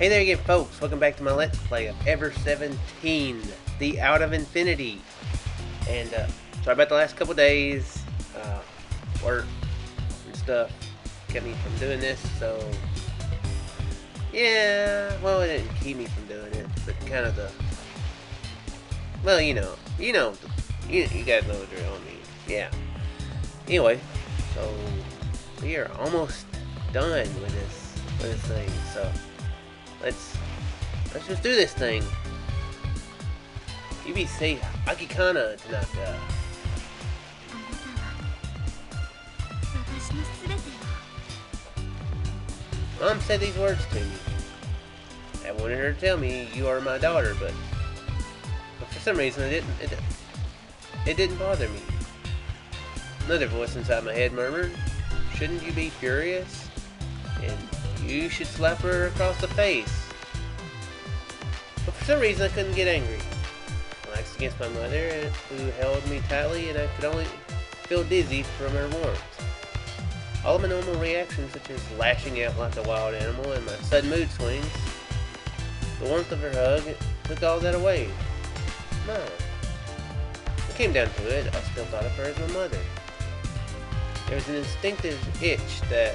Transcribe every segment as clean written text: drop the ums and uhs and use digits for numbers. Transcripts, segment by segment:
Hey there again, folks. Welcome back to my Let's Play of Ever17, the Out of Infinity. And, sorry about the last couple days. Work and stuff kept me from doing this, so... Yeah, well, it didn't keep me from doing it, but kind of the... Well, you guys know the drill, I mean, yeah. Anyway, so, we are almost done with this thing, so... Let's just do this thing. UBC Akikana Tanaka. Mom said these words to me. I wanted her to tell me you are my daughter, but for some reason it didn't bother me. Another voice inside my head murmured, "Shouldn't you be furious? And you should slap her across the face." But for some reason I couldn't get angry. I relaxed against my mother, who held me tightly, and I could only feel dizzy from her warmth. All of my normal reactions, such as lashing out like a wild animal and my sudden mood swings, the warmth of her hug took all that away. Mom. When it came down to it, I still thought of her as my mother. There was an instinctive itch that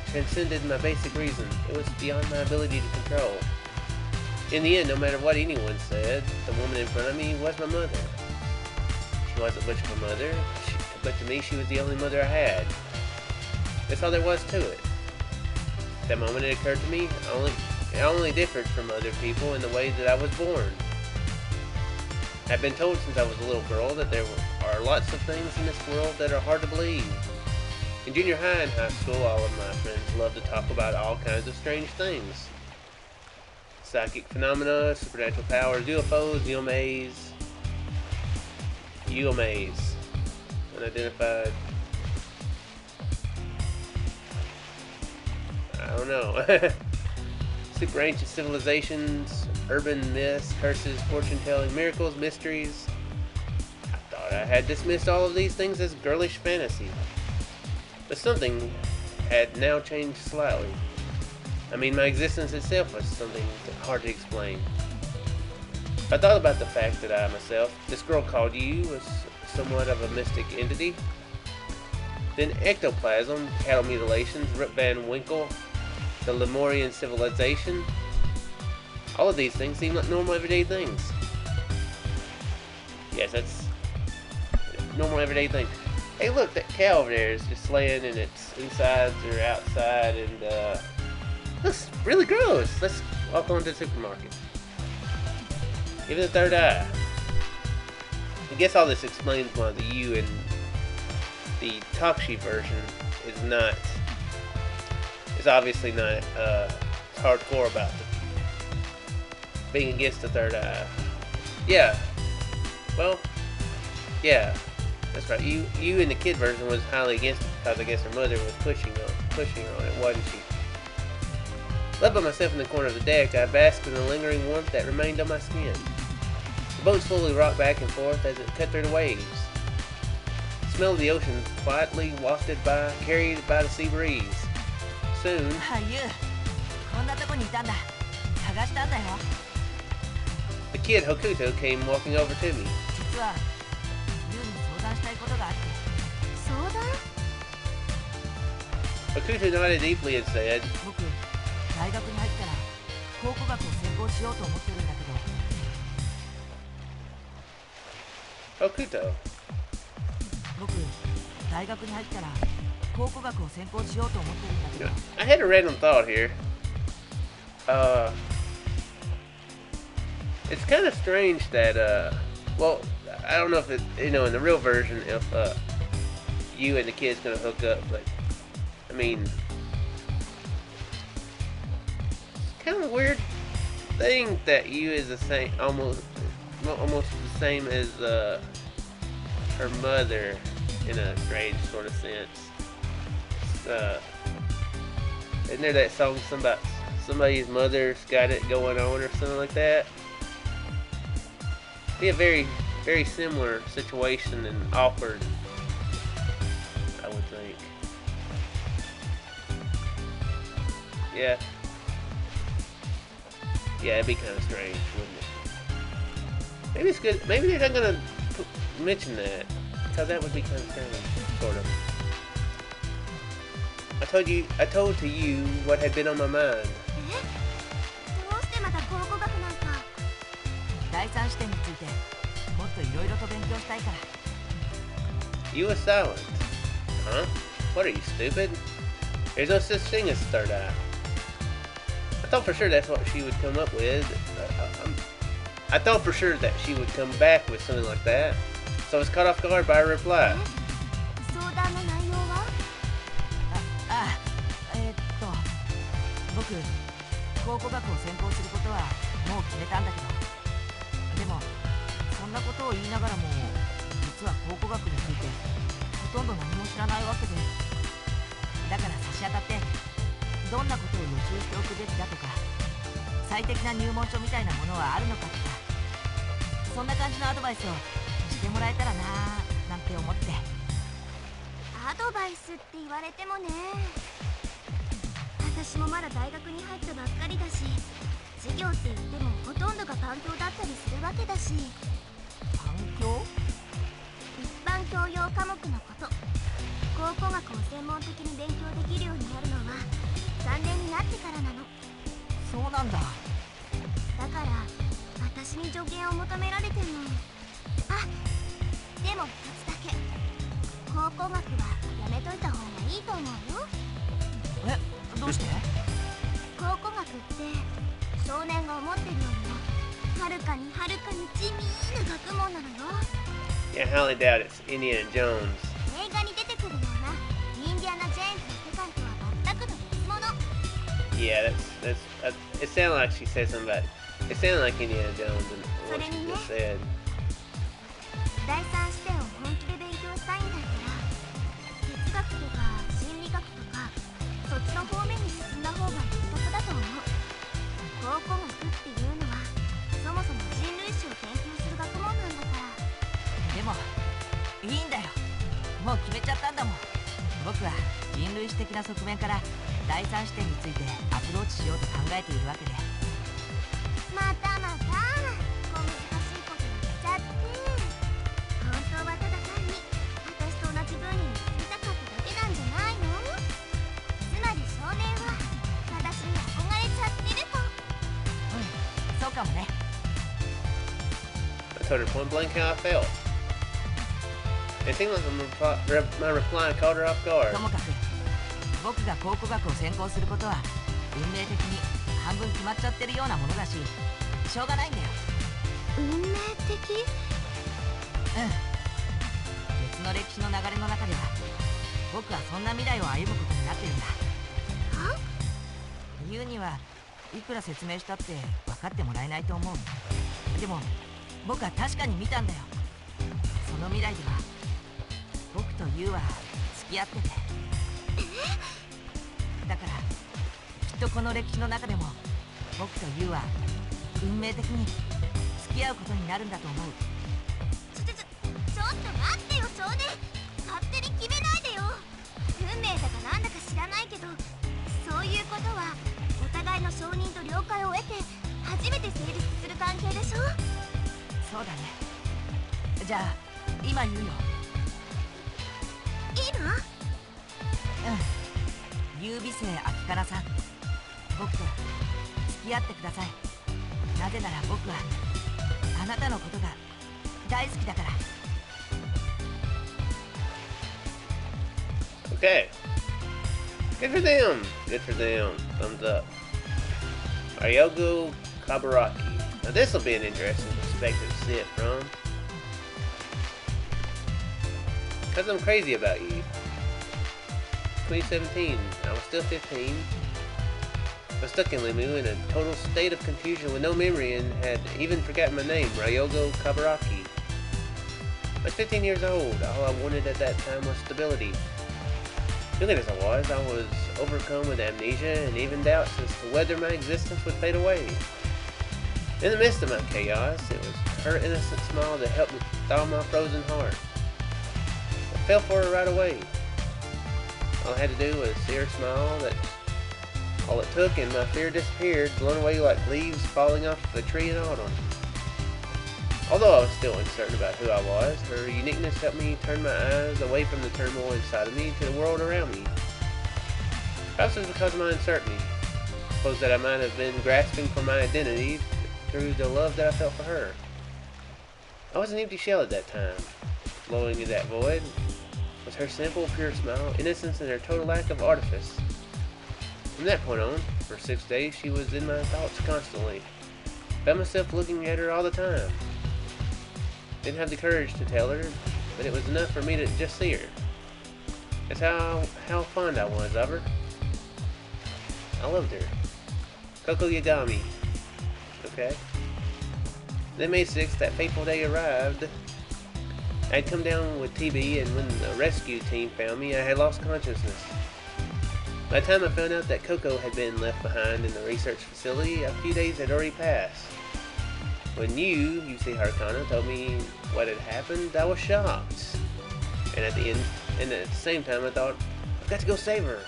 transcended my basic reason. It was beyond my ability to control. In the end, no matter what anyone said, the woman in front of me was my mother. She wasn't much of a mother, but to me she was the only mother I had. That's all there was to it. At that moment it occurred to me, I only differed from other people in the way that I was born. I've been told since I was a little girl that there are lots of things in this world that are hard to believe. In junior high and high school, all of my friends loved to talk about all kinds of strange things. Psychic phenomena, supernatural powers, UFOs, UMAs, unidentified, I don't know, super ancient civilizations, urban myths, curses, fortune-telling, miracles, mysteries. I thought I had dismissed all of these things as girlish fantasy. But something had now changed slightly. I mean, my existence itself was something hard to explain. I thought about the fact that I myself, this girl called you, was somewhat of a mystic entity. Then ectoplasm, cattle mutilations, Rip Van Winkle, the Lemurian civilization. All of these things seem like normal everyday things. Yes, that's normal everyday thing. Hey look, that cow over there is just laying in its insides or outside, and looks really gross. Let's walk on to the supermarket. Give it a third eye. I guess all this explains why the U in the Takshi version is obviously not hardcore about being against the third eye. Yeah. Well, yeah. That's right. You in the kid version was highly against it because I guess her mother was pushing her on it, wasn't she? Left by myself in the corner of the deck, I basked in the lingering warmth that remained on my skin. The boat slowly rocked back and forth as it cut through the waves. The smell of the ocean quietly wafted by, carried by the sea breeze. Soon, the kid Hokuto came walking over to me. Hokuto nodded deeply and said, Hokuto. I had a random thought here. It's kind of strange that, well, I don't know if it, in the real version, if, you and the kid's gonna hook up, but, I mean, it's kind of a weird thing that you is the same, almost the same as, her mother, in a strange sort of sense. Isn't there that song, somebody's mother's got it going on or something like that? Be a very, very similar situation and awkward, I would think. Yeah, it'd be kind of strange, wouldn't it? Maybe it's good. Maybe they're not gonna mention that, because that would be kind of strange, sort of. I told to you what had been on my mind. You were silent. Huh? What are you, stupid? There's no such thing as third eye. I thought for sure that's what she would come up with. I thought for sure that she would come back with something like that. So I was caught off guard by her reply. Yeah, I highly doubt it's Indiana Jones. Yeah, that's it sounded like she said something about it. It sounded like Indiana Jones and what she just said. I told her point blank how I felt. It seemed like my reply caught her off guard. Okay. Good for them. Good for them. Thumbs up. Ryogo Karaki. Now this will be an interesting perspective to see it from. Because I'm crazy about you. 2017. I was still 15. I was stuck in LeMU in a total state of confusion with no memory and had even forgotten my name, Ryogo Karaki. I was 15 years old. All I wanted at that time was stability. Feeling as I was overcome with amnesia and even doubts as to whether my existence would fade away. In the midst of my chaos, it was her innocent smile that helped me thaw my frozen heart. I fell for her right away. All I had to do was see her smile that All it took and my fear disappeared, blown away like leaves falling off the tree in autumn. Although I was still uncertain about who I was, her uniqueness helped me turn my eyes away from the turmoil inside of me to the world around me. Perhaps it was because of my uncertainty. Suppose that I might have been grasping for my identity through the love that I felt for her. I was an empty shell at that time. Flowing in that void was her simple, pure smile, innocence, and her total lack of artifice. From that point on, for 6 days, she was in my thoughts constantly. Found myself looking at her all the time. Didn't have the courage to tell her, but it was enough for me to just see her. That's how fond I was of her. I loved her. Coco Yagami. Okay? Then May 6th, that fateful day arrived. I'd come down with TB, and when the rescue team found me, I had lost consciousness. By the time I found out that Coco had been left behind in the research facility, a few days had already passed. When you see Harkana, told me what had happened, I was shocked. And at the same time, I thought, I've got to go save her.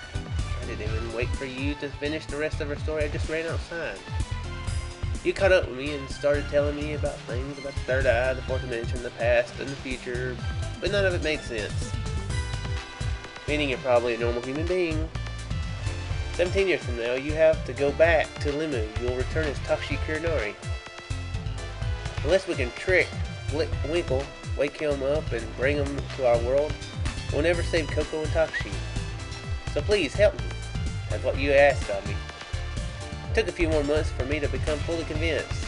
I didn't even wait for you to finish the rest of her story. I just ran outside. You caught up with me and started telling me about things about the third eye, the fourth dimension, the past, and the future, but none of it made sense. Meaning you're probably a normal human being. 17 years from now, you have to go back to LeMU. You'll return as Takushi Kurinari. Unless we can trick Winkle, wake him up, and bring him to our world, we'll never save Coco and Takushi. So please, help me. That's what you asked of me. It took a few more months for me to become fully convinced.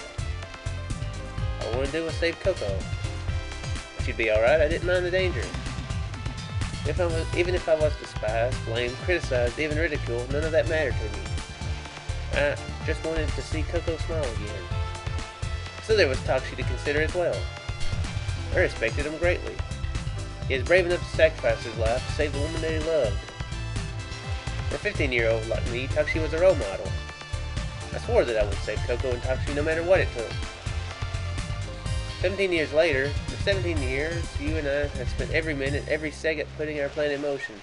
All I wanted to do was save Coco. She'd be alright, I didn't mind the danger. Even if I was despised, blamed, criticized, even ridiculed, none of that mattered to me. I just wanted to see Coco smile again. So there was Takushi to consider as well. I respected him greatly. He was brave enough to sacrifice his life to save the woman that he loved. For a 15-year-old like me, Takushi was a role model. I swore that I would save Coco and Takushi no matter what it took. 17 years later, for 17 years, you and I have spent every minute, every second putting our plan in motion.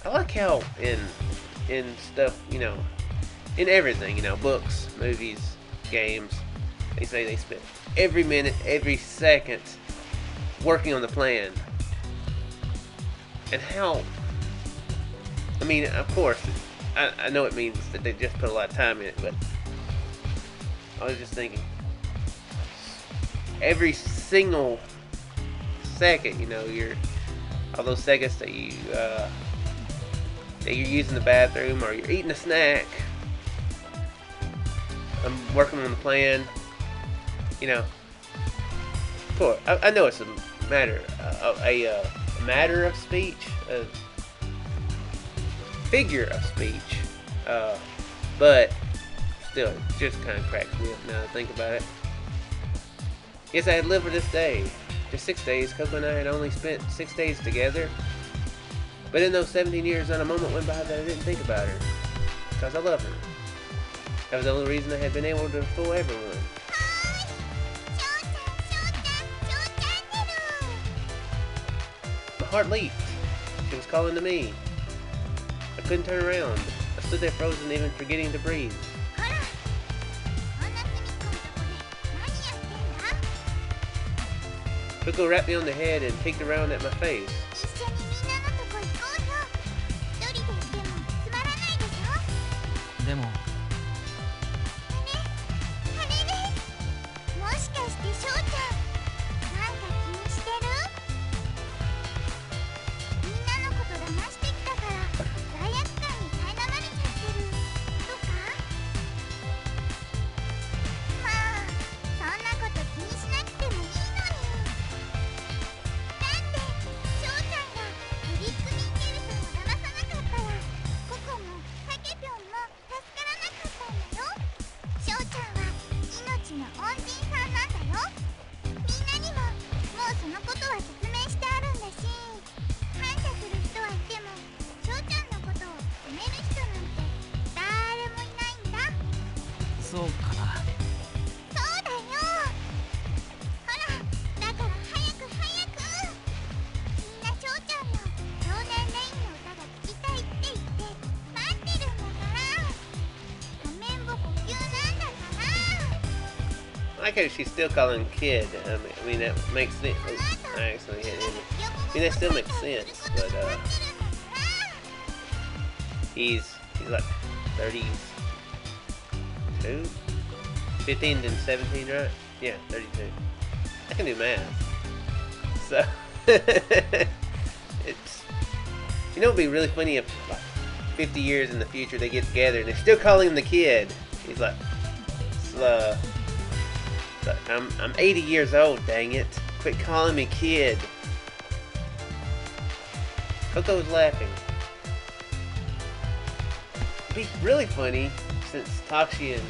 I like how in stuff, in everything, books, movies, games, they say they spend every minute, every second working on the plan. And how, of course, I know it means that they just put a lot of time in it, but I was just thinking, every single second, all those seconds that you're using the bathroom or you're eating a snack, I'm working on the plan, of course, I know it's a matter of speech, a figure of speech, but still, it just kind of cracks me up now that I think about it. Yes, I had lived for this day. Just 6 days. Coco and I had only spent 6 days together. But in those 17 years, not a moment went by that I didn't think about her. Because I love her. That was the only reason I had been able to fool everyone. My heart leaped. She was calling to me. I couldn't turn around. I stood there frozen, even forgetting to breathe. Coco wrapped me on the head and peeked around at my face. I like how she's still calling him kid. I mean that makes sense. Oh, I accidentally hit him. I mean that still makes sense, but he's like 32, 15 and 17, right? Yeah, 32. I can do math. So it's, you know, it'd be really funny if like 50 years in the future they get together and they're still calling him the kid. He's like, I'm 80 years old, dang it. Quit calling me kid. Coco's laughing. It'd be really funny since Toxian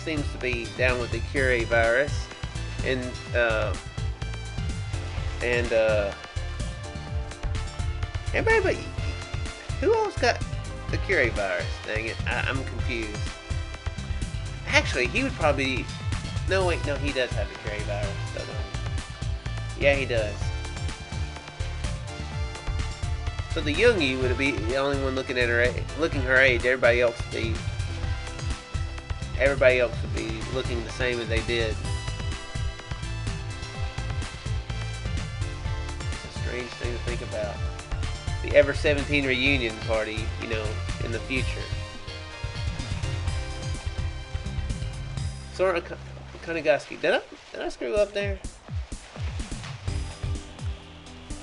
seems to be down with the Curie virus. And everybody, who else got the Curie virus? Dang it, I'm confused. Actually, he would probably... No, wait, no, he does have the Curie virus, doesn't he? Yeah, he does. So the Youngie would be the only one looking at her age. Everybody else would be looking the same as they did. It's a strange thing to think about. The Ever17 reunion party, you know, in the future. Sora Kanegaski. Did I screw up there?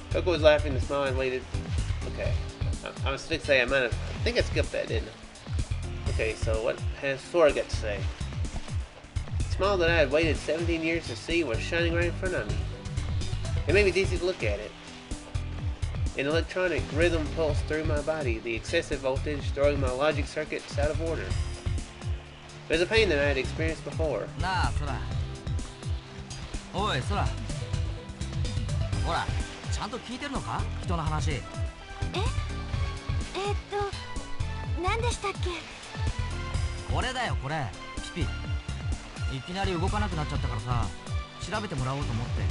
Coco was laughing and smiling and waited. Okay. I was going to say I think I skipped that, didn't I? Okay, so what has Sora got to say? The smile that I had waited 17 years to see was shining right in front of me. It made me dizzy to look at it. An electronic rhythm pulsed through my body, the excessive voltage throwing my logic circuits out of order. It was a pain that I had experienced before. Nah, Sora. Oi, Sora. Hora, ちゃんと聞いてるのか? 人の話。何でしたっけ? これだよ、これ。ピピ。いきなり動かなくなっちゃったからさ、調べてもらおうと思って。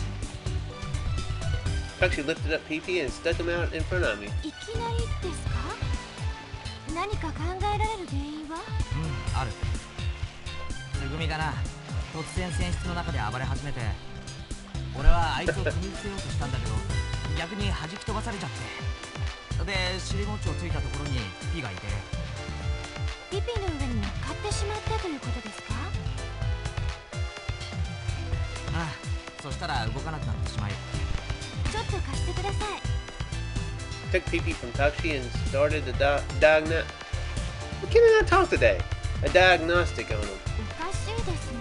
She lifted up Pee-Pee and stuck him out in front of me. いきなりですか? 何か考えられる原因は? ある。つぐみがな、突然船室の中で暴れ始めて、俺はあいつを踏みつけようとしたんだけど、逆に弾き飛ばされちゃって。で、尻餅をついたところにピピがいて。ピピの上に乗っかってしまったということですか? ああ、そしたら動かなくなってしまい。ちょっと貸してください。Took Pee-Pee from Taxi and started the diagnostic. Why can't I not talk today? A diagnostic on him. おかしいですね。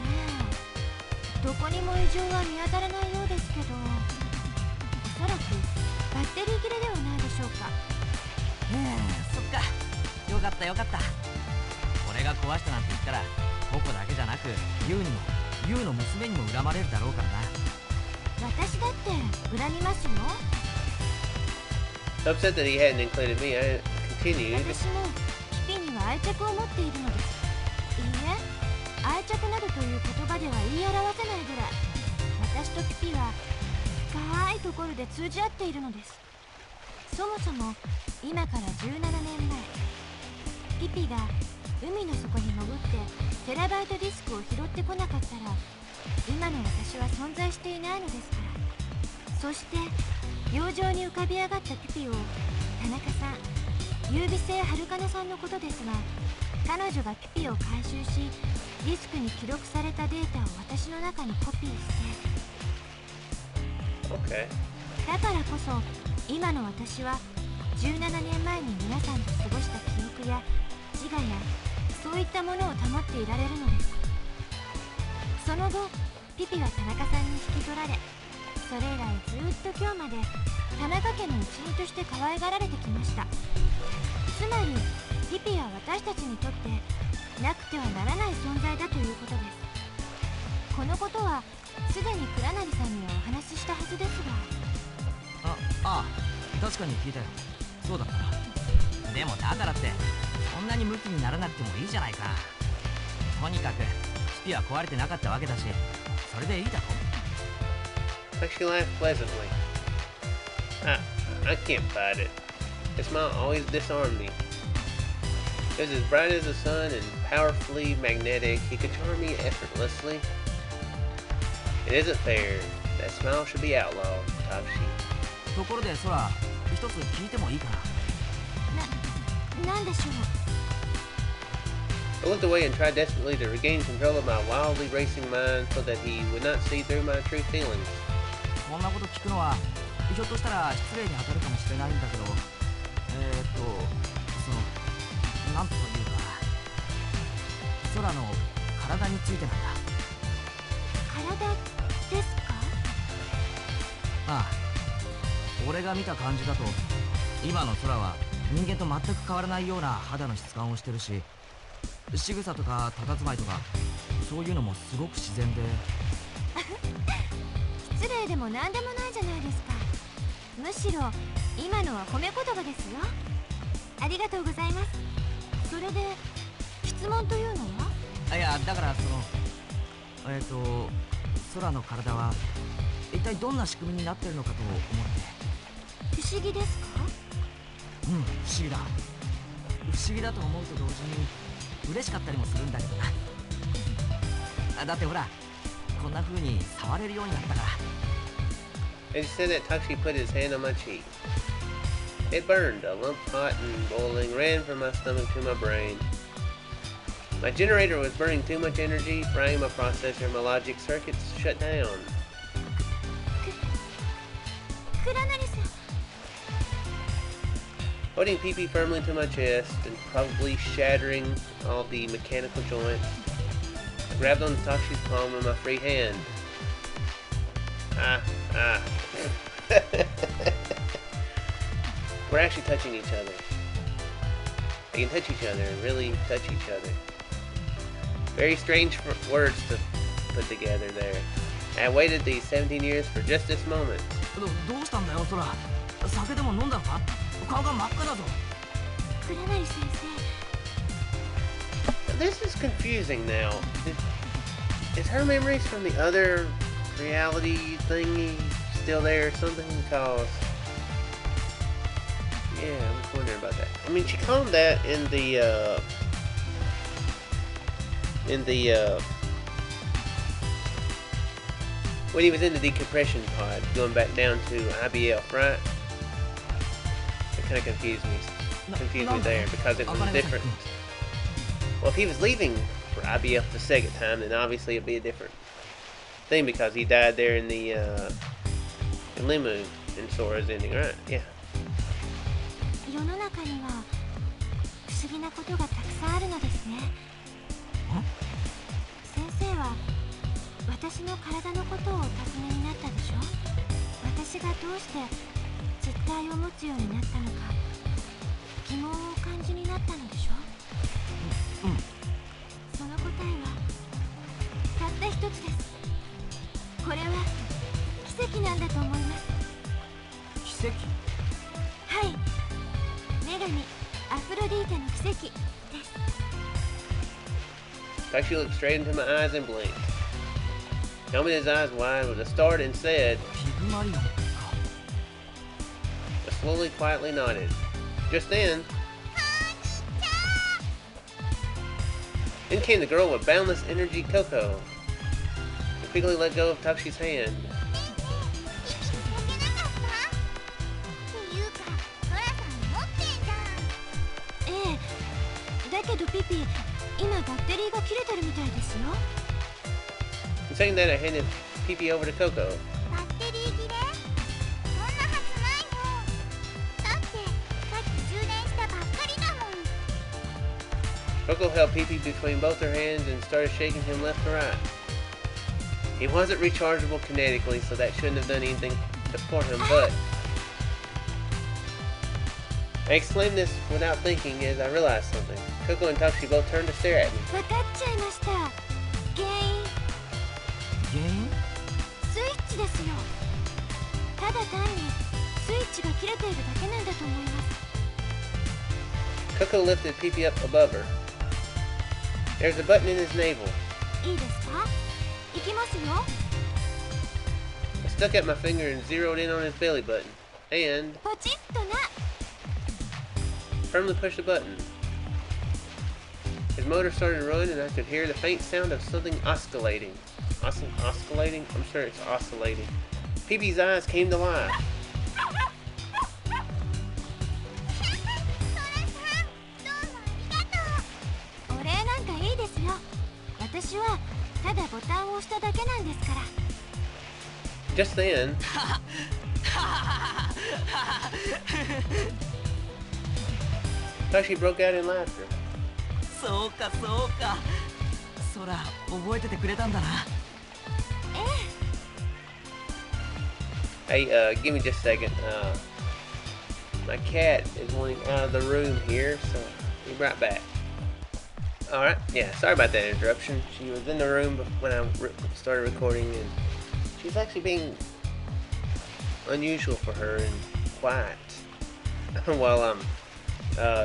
どこにも異常は見当たらないようですけど、おそらくバッテリー切れではないでしょうか。そっか。よかったよかった。俺が壊したなんて言ったら、ココだけじゃなく、ユウの娘にも恨まれるだろうからな。私だって恨みますよ。Upset that he hadn't included me, I continued. 私もピピには愛着を持っているのです。いいえ、愛着などという言葉では言い表せないぐらい、私とピピは深いところで通じ合っているのです。そもそも今から17年前、ピピが海の底に潜ってテラバイトディスクを拾ってこなかったら、今の私は存在していないのですから。そして洋上に浮かび上がったピピを田中さん、優美星はるかなさんのことですが、彼女がピピを回収し、ディスクに記録されたデータを私の中にコピーして、だからこそ今の私は17年前に皆さんと過ごした記憶や自我やそういったものを保っていられるのです。その後ピピは田中さんに引き取られ、それ以来ずっと今日まで田中家の一員として可愛がられてきました。つまりピピは私たちにとってなくてはならない存在だということです。このことはすでに倉成さんにはお話ししたはずですが。ああ、確かに聞いたよ。そうだったな。でもだからってそんなにムキにならなくてもいいじゃないか。とにかくピピは壊れてなかったわけだし、それでいいだろ。She laughed pleasantly. I can't fight it. His smile always disarmed me. It was as bright as the sun and powerfully magnetic. He could charm me effortlessly. It isn't fair. That smile should be outlawed, Takashi. ところで空、一つ聞いてもいいかなんでしょう。 I looked away and tried desperately to regain control of my wildly racing mind so that he would not see through my true feelings. こんなこと聞くのはひょっとしたら失礼に当たるかもしれないんだけど、なんというか、空の体についてなんだ。体ですか？ああ、俺が見た感じだと今の空は人間と全く変わらないような肌の質感をしてるし、仕草とか佇まいとかそういうのもすごく自然で失礼でも何でもないじゃないですか。むしろ今のは褒め言葉ですよ。ありがとうございます。それで質問というのは？いや、だから空の体は一体どんな仕組みになってるのかと思って。不思議ですか？うん、不思議だ。不思議だと思うと同時に嬉しかったりもするんだけどな。だってほら、こんな風に触れるようになったから。And said that Takashi put his hand on my cheek. It burned. A lump hot and boiling ran from my stomach to my brain. My generator was burning too much energy, frying my processor, my logic circuits shut down. 倉成さん。 Holding PP firmly to my chest and probably shattering all the mechanical joints, I grabbed on Takashi's palm with my free hand. We're actually touching each other. We can touch each other and really touch each other. Very strange words to put together there. I waited these 17 years for just this moment. どうしたんだよ、空。酒でも飲んだのか？顔が真っ赤だぞ。倉成先生。 This is confusing now. Is her memories from the other reality thingy still there or something? Because yeah, I was wondering about that. I mean, she called that in the when he was in the decompression pod, going back down to IBF, right? It kind of confused me there because it was different. Well, if he was leaving for IBF the second time, then obviously it'd be a different thing because he died there in the in LeMU in Sora's ending, right? Yeah. 世の中には不思議なことがたくさんあるのですね。先生は私の体のことをお尋ねになったでしょ。私がどうして実体を持つようになったのか疑問をお感じになったのでしょ。その答えはたった一つです。これは奇跡なんだと思います。奇跡？はい、女神アフロディーテの奇跡です。 Takashi looked straight into my eyes and blinked. He opened his eyes wide with a start and said, ピグマリオンか。 but slowly, quietly nodded. Just then, in came the girl with boundless energy, Coco. She quickly let go of Takashi's hand. ええ、だけどピピ、今バッテリーが切れてるみたいですよ。 And saying that, I handed PP over to Coco. バッテリー切れ？そんなはずないよ。だってさっき充電したばっかりだもん。 Coco held PP between both her hands and started shaking him left to right. He wasn't rechargeable kinetically, so that shouldn't have done anything to support him, but I exclaimed this without thinking as I realized something. Coco and Takashi both turned to stare at me. わかっちゃいました。原因、原因？スイッチですよ。ただ単にスイッチが切れているだけなんだと思います。 Coco lifted PP up above her. There's a button in his navel. いいですか？いきますよ。 I stuck out my finger and zeroed in on his belly button, and ポチッとな。 firmly pushed the button. His motor started to run, and I could hear the faint sound of something oscillating. Oscillating? I'm sure it's oscillating. PB's eyes came to life. お礼なんかいいですよ。私はただボタンを押しただけなんですから。 Just then, Tashi broke out in laughter. そうかそうか。そら覚えててくれたんだな。 Hey, give me just a second. My cat is wanting out of the room here, so be right back. Alright, yeah, sorry about that interruption. She was in the room when I started recording, and she's actually being unusual for her and quiet while I'm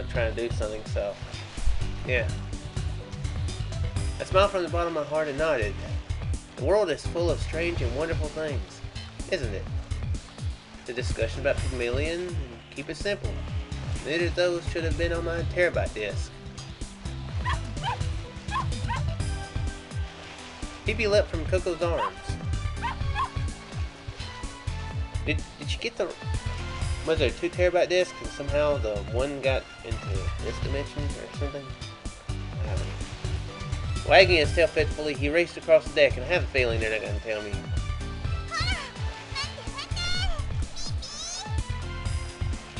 trying to do something, so yeah. I smiled from the bottom of my heart and nodded. The world is full of strange and wonderful things, isn't it? The discussion about Pygmalion, and keep it simple. Neither of those should have been on my terabyte disk. Phoebe leapt from Coco's arms. Did you get the... Was there 2 terabyte disks and somehow the one got into this dimension or something? I don't know. Wagging his tail fitfully, he raced across the deck, and I have a feeling they're not going to tell me.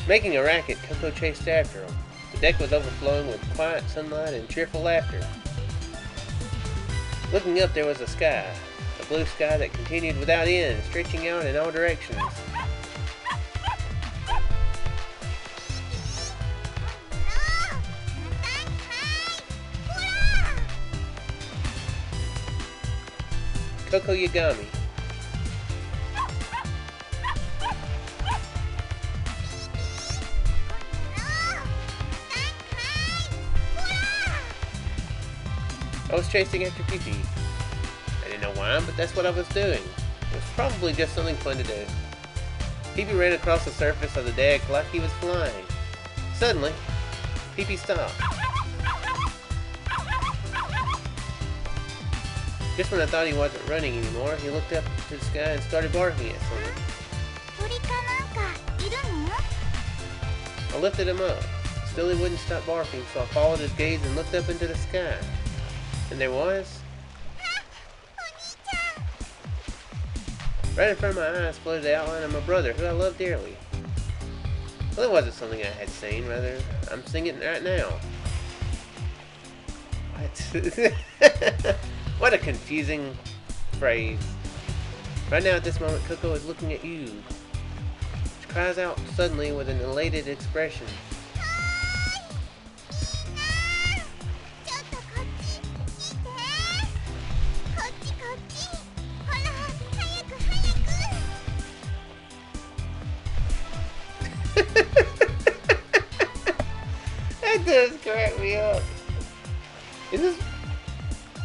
Making a racket, Coco chased after him. The deck was overflowing with quiet sunlight and cheerful laughter. Looking up, there was a sky, a blue sky that continued without end, stretching out in all directions. Coco Yagami. I was chasing after Pee-Pee. I didn't know why, but that's what I was doing. It was probably just something fun to do. Pee-Pee ran across the surface of the deck like he was flying. Suddenly, Pee-Pee stopped. Just when I thought he wasn't running anymore, he looked up to the sky and started barking at something. I lifted him up. Still he wouldn't stop barking, so I followed his gaze and looked up into the sky. And there was... Right in front of my eyes floated the outline of my brother, who I love dearly. Well, it wasn't something I had seen, rather, I'm seeing it right now. What? What a confusing phrase. Right now, at this moment, Coco is looking at you. She cries out suddenly with an elated expression. That does crack me up.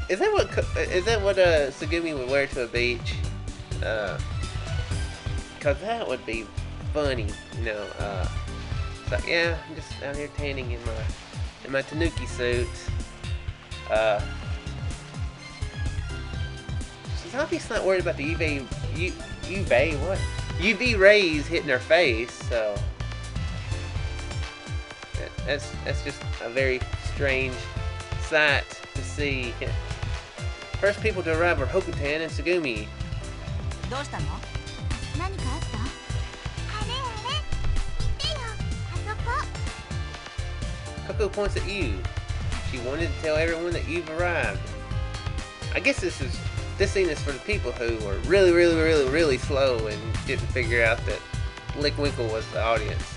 Is that what Tsugumi would wear to a beach? Cause that would be funny, you know. It's like, yeah, I'm just out here tanning in my tanuki suit. She's obviously not worried about the UV rays hitting her face, so that's just a very strange sight to see. First people to arrive were Hokutan and Tsugumi. Coco points at you. She wanted to tell everyone that you've arrived. I guess this scene is for the people who were really slow and didn't figure out that Lickwinkle was the audience.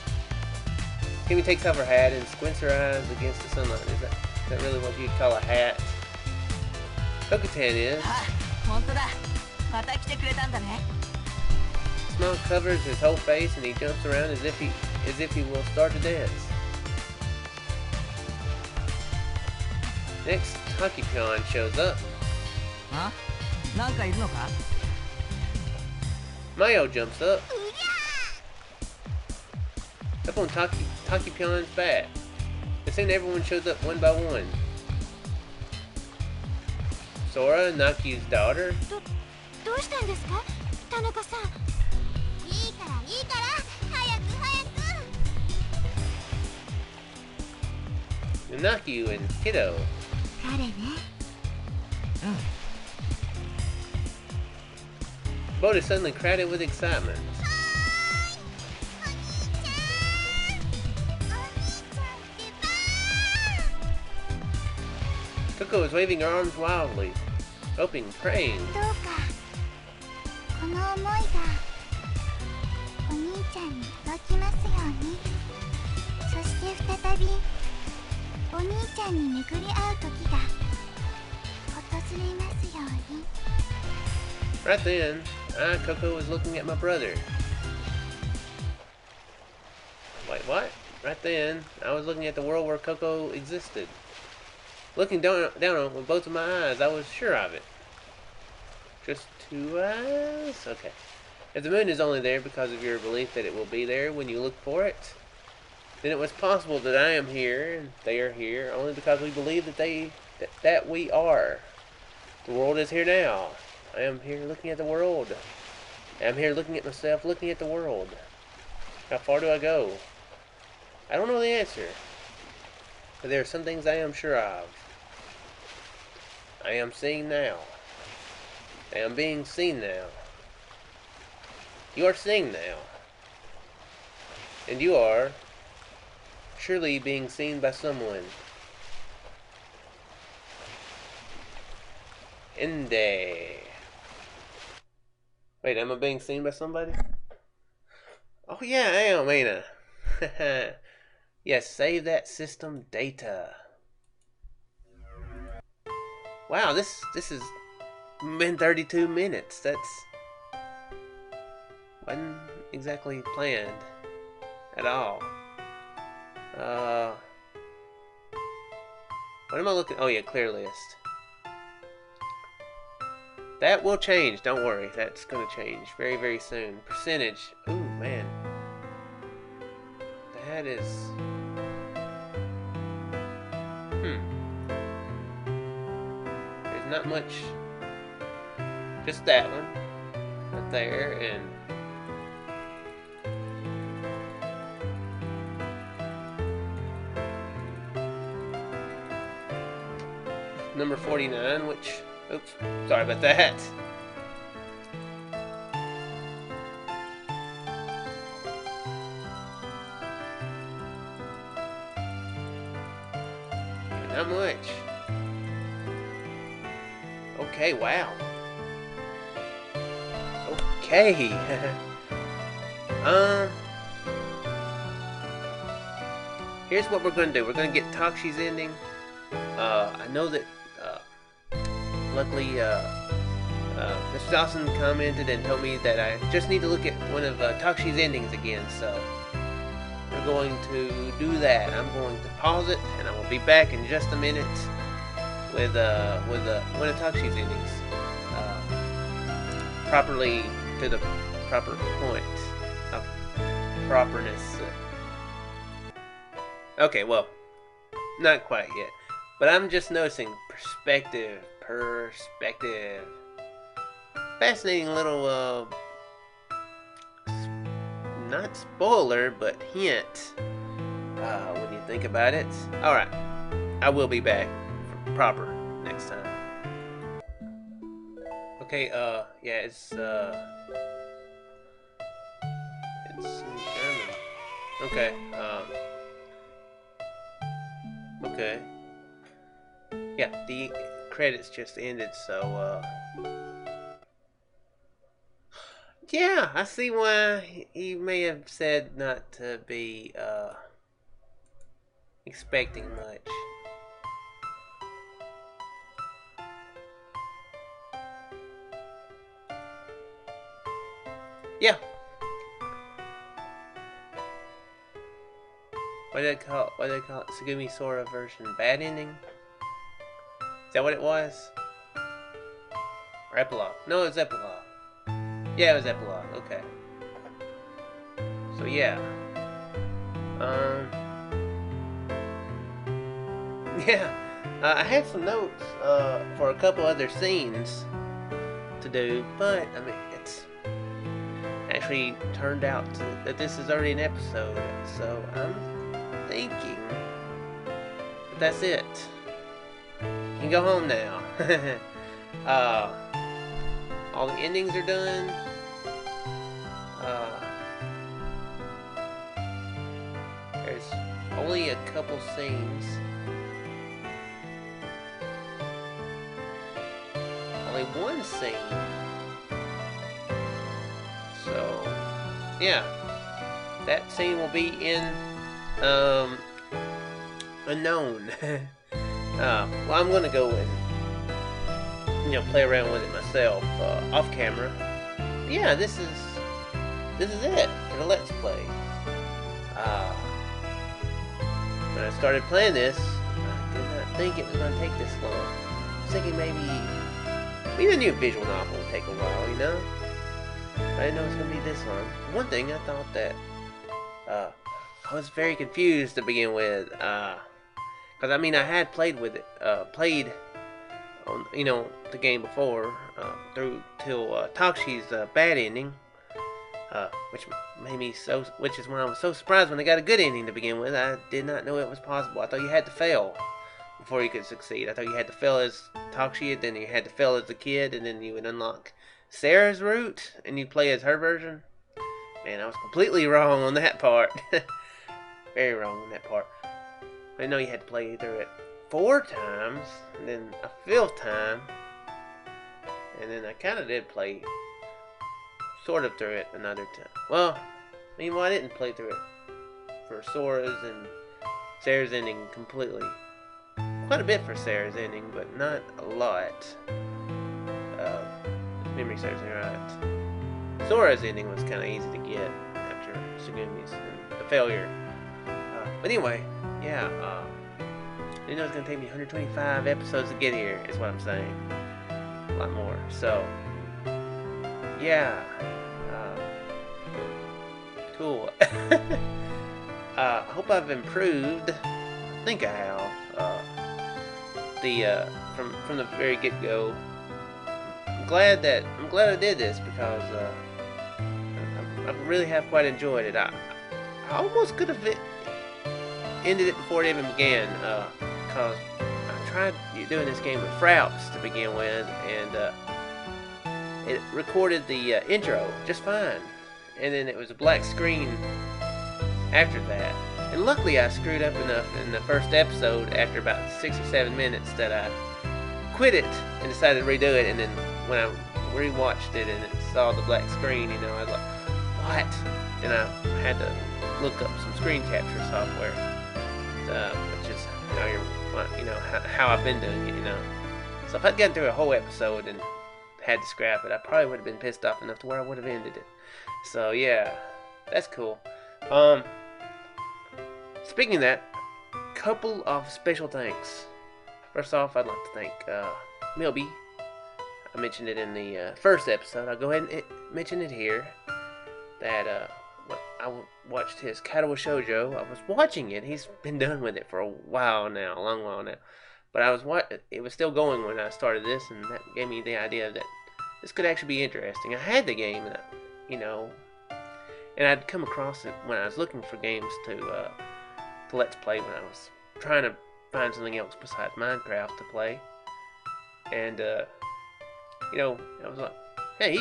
Tsugumi takes off her hat and squints her eyes against the sunlight. Is that really what you'd call a hat? Hokutan is. Smile covers his whole face and he jumps around as if he will start to dance. Next, Takipion shows up. Mayo jumps up on Takipion's back. And soon everyone shows up one by one. Sora, Naki's daughter. どうしたんですか、田中さん。いいからいいから、早く早く。 Naki and Kiddo. 彼ね。Boat is suddenly crowded with excitement. Coco is waving her arms wildly, hoping, praying. どうかこの思いがお兄ちゃんに届きますように。そして再びお兄ちゃんに巡り合う時が訪れますように。 Right then, Coco was looking at my brother. Wait, what? Right then, I was looking at the world where Coco existed. Looking down on it with both of my eyes, I was sure of it. Just 2 eyes? Okay. If the moon is only there because of your belief that it will be there when you look for it, then it was possible that I am here and they are here only because we believe that we are. The world is here now. I am here looking at the world. I am here looking at myself, looking at the world. How far do I go? I don't know the answer. But there are some things I am sure of. I am seeing now. I am being seen now. You are seeing now. And you are surely being seen by someone. Ende. Wait, am I being seen by somebody? Oh yeah, I am, ain't I? Yes, save that system data. Wow, this has been 32 minutes. That's wasn't exactly planned at all. What am I looking? Oh yeah, clear list. That will change. Don't worry. That's gonna change very, very soon. Percentage. Ooh, man. That is. There's not much. Just that one. Right there, and. Number 49, which. Oops, sorry about that. Not much. Okay, wow. Okay. Here's what we're gonna do. We're gonna get Takshi's ending. I know that luckily Mr. Dawson commented and told me that I just need to look at one of Takshi's endings again, so we're going to do that. I'm going to pause it, and I will be back in just a minute with one of Takshi's endings, properly to the proper point of properness. Okay, well, not quite yet, but I'm just noticing perspective. Fascinating little, not spoiler, but hint, when you think about it. Alright, I will be back proper next time. Okay, yeah, it's in German. Okay, okay. Yeah, the credits just ended, so, yeah, I see why he may have said not to be, expecting much. Yeah. What do they call it? Tsugumi Sora version bad ending? Is that what it was? Or epilogue? No, it was epilogue. Yeah, it was epilogue. Okay. So yeah. Yeah. I had some notes for a couple other scenes to do, but I mean, it's actually turned out that this is already an episode, so I'm thinking that's it. You can go home now. All the endings are done. There's only a couple scenes. Only one scene. So, yeah. That scene will be in, Unknown. Well, I'm gonna go and, play around with it myself, off camera. But yeah, this is it for the Let's Play. When I started playing this, I did not think it was going to take this long. I was thinking maybe the new visual novel would take a while, you know? But I didn't know it was going to be this long. For one thing, I thought that I was very confused to begin with, because I mean I had played on the game before through till Takshi's bad ending. Which is when I was so surprised when they got a good ending to begin with. I did not know it was possible. I thought you had to fail before you could succeed. I thought you had to fail as Takshi, then you had to fail as the kid, and then you would unlock Sarah's route, and you'd play as her version. Man, I was completely wrong on that part. Very wrong on that part. I know you had to play through it 4 times, and then a 5th time, and then I kind of did play sort of through it another time. Well, I didn't play through it for Sora's and Sarah's ending completely. Quite a bit for Sarah's ending, but not a lot. If memory serves me right. Sora's ending was kind of easy to get after Sugumi's and the failure. But anyway, yeah. I didn't know it was going to take me 125 episodes to get here, is what I'm saying. A lot more. So, yeah. Cool. I hope I've improved. I think I have. From the very get-go. I'm glad I did this because I really have quite enjoyed it. I almost could have ended it before it even began, because I tried doing this game with Fraps to begin with, and it recorded the intro just fine, and then it was a black screen after that. And luckily I screwed up enough in the first episode after about 6 or 7 minutes that I quit it and decided to redo it, and then when I rewatched it and it saw the black screen, I was like, what? And I had to look up some screen capture software, which is how I've been doing it, So if I'd gotten through a whole episode and had to scrap it, I probably would have been pissed off enough to where I would have ended it. So yeah, that's cool. Speaking of that, couple of special thanks. First off, I'd like to thank Milby. I mentioned it in the first episode. I'll go ahead and mention it here. That I watched his Katawa Shoujo. I was watching it. He's been done with it for a while now, a long while now. But it was still going when I started this, and that gave me the idea that this could actually be interesting. I had the game, and I'd come across it when I was looking for games to Let's Play, when I was trying to find something else besides Minecraft to play. And I was like, hey,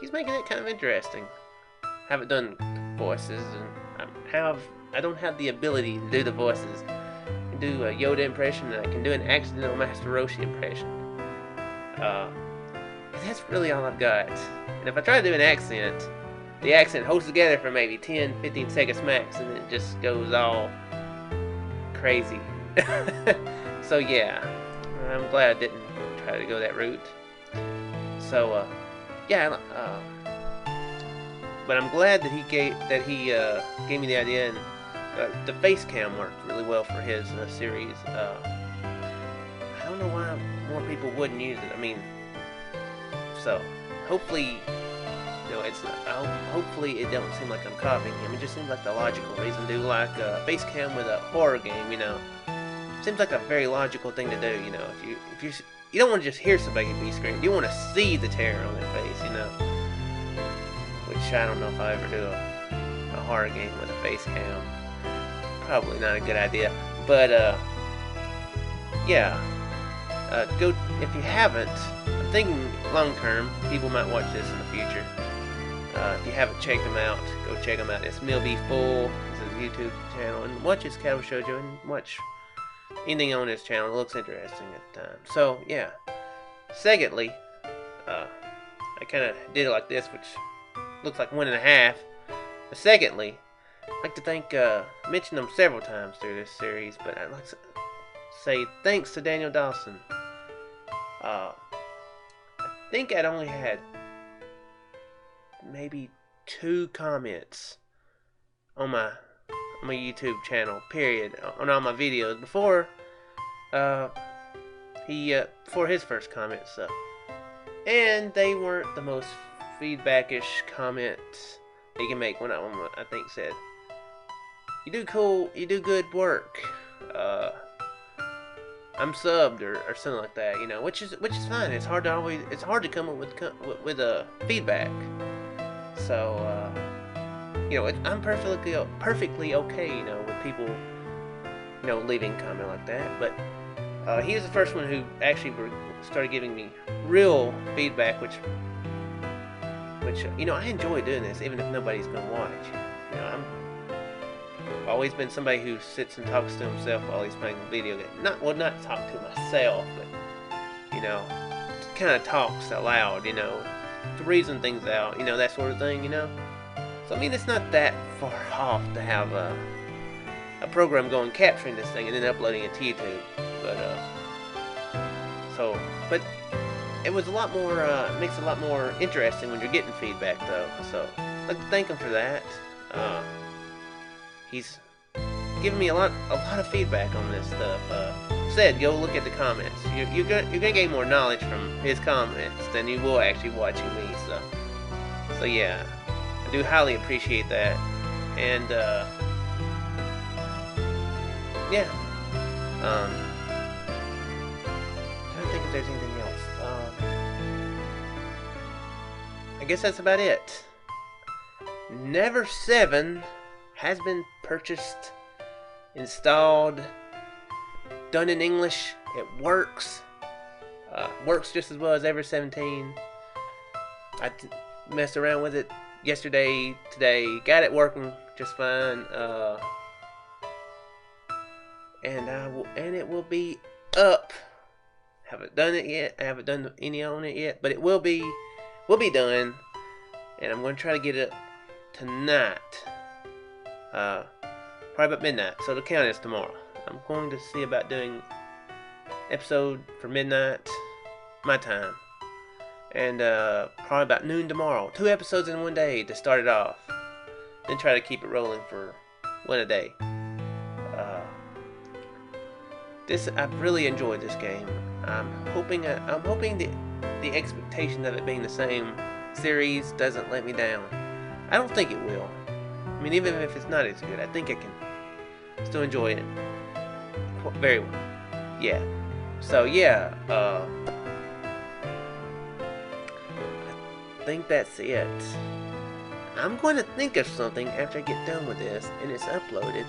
he's making it kind of interesting. I haven't done voices, and I don't have the ability to do the voices. I can do a Yoda impression, and I can do an accidental Master Roshi impression. That's really all I've got. And if I try to do an accent, the accent holds together for maybe 10-15 seconds max, and then it just goes all crazy. So yeah, I'm glad I didn't try to go that route. So yeah, but I'm glad that he gave me the idea, and the face cam worked really well for his series. I don't know why more people wouldn't use it. So hopefully, hopefully it don't seem like I'm copying him. It just seems like the logical reason to do like a face cam with a horror game, seems like a very logical thing to do. You know, if you don't want to just hear somebody be screamed, you want to see the terror on their face. You know, which I don't know if I ever do a horror game with a face cam. Probably not a good idea. But yeah, go if you haven't. I'm thinking long term, people might watch this in the future. If you haven't checked them out, go check them out. It's Meal Be Full. It's his YouTube channel, and watch his Cattle Shoujo and watch anything on his channel. It looks interesting at the time. So yeah. Secondly, I kind of did it like this, which looks like 1.5. But secondly, I'd like to thank, mention them several times through this series, but I'd like to say thanks to Daniel Dawson. I think I'd only had maybe 2 comments on my YouTube channel, period, on all my videos before before his first comments, and they weren't the most feedbackish comments you can make. One of them, I think, said, "You do cool, you do good work. I'm subbed," or something like that, you know, which is fine. It's hard to come up with a feedback. So you know, I'm perfectly okay, you know, with people, you know, leaving a comment like that. But he was the first one who actually started giving me real feedback, which you know, I enjoy doing this, even if nobody's gonna watch. You know, I've always been somebody who sits and talks to himself while he's playing the video game. Not talk to myself, but you know, kind of talks out loud, you know, to reason things out, you know, that sort of thing, you know. So I mean, it's not that far off to have a program going capturing this thing and then uploading it to YouTube. But it was a lot more, makes it a lot more interesting when you're getting feedback, though. So I'd like to thank him for that. He's given me a lot of feedback on this stuff. Said, go look at the comments. You're gonna gain more knowledge from his comments than you will actually watching me. So yeah, I do highly appreciate that. And yeah. I don't think if there's anything else. I guess that's about it. Ever17 has been purchased, installed, done in English. It works. Works just as well as Ever17. I messed around with it yesterday, today, got it working just fine. And it will be up. Haven't done it yet. I haven't done any on it yet, but it will be done. And I'm going to try to get it tonight. Probably about midnight. So the count is tomorrow. I'm going to see about doing episode for midnight, my time. And probably about noon tomorrow. 2 episodes in one day to start it off. Then try to keep it rolling for 1 a day. I've really enjoyed this game. I'm hoping the expectation of it being the same series doesn't let me down. I don't think it will. I mean, even if it's not as good, I think I can still enjoy it very well. Yeah. So yeah, I think that's it. I'm going to think of something after I get done with this and it's uploaded,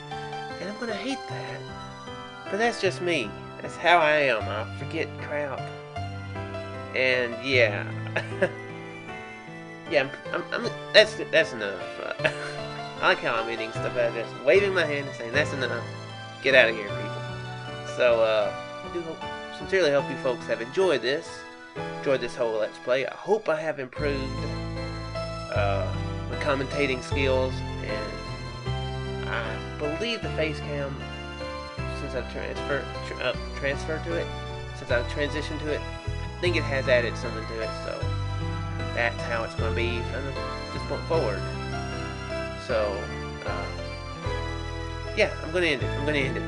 and I'm going to hate that. But that's just me. That's how I am. I forget crap. And yeah. Yeah, that's enough. I like how I'm eating stuff out, just waving my hand and saying, that's enough. Get out of here, people. So, I do sincerely hope you folks have enjoyed this whole Let's Play. I hope I have improved my commentating skills, and I believe the face cam, since I've transferred to it, since I've transitioned to it, I think it has added something to it, so that's how it's going to be from this point forward. So, yeah, I'm going to end it.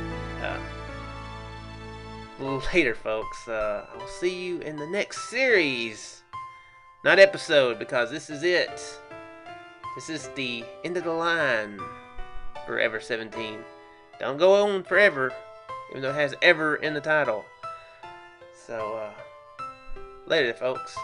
Later, folks. I'll see you in the next series. Not episode, because this is it. This is the end of the line for Ever17. Don't go on forever. even though it has ever in the title. So, later, folks.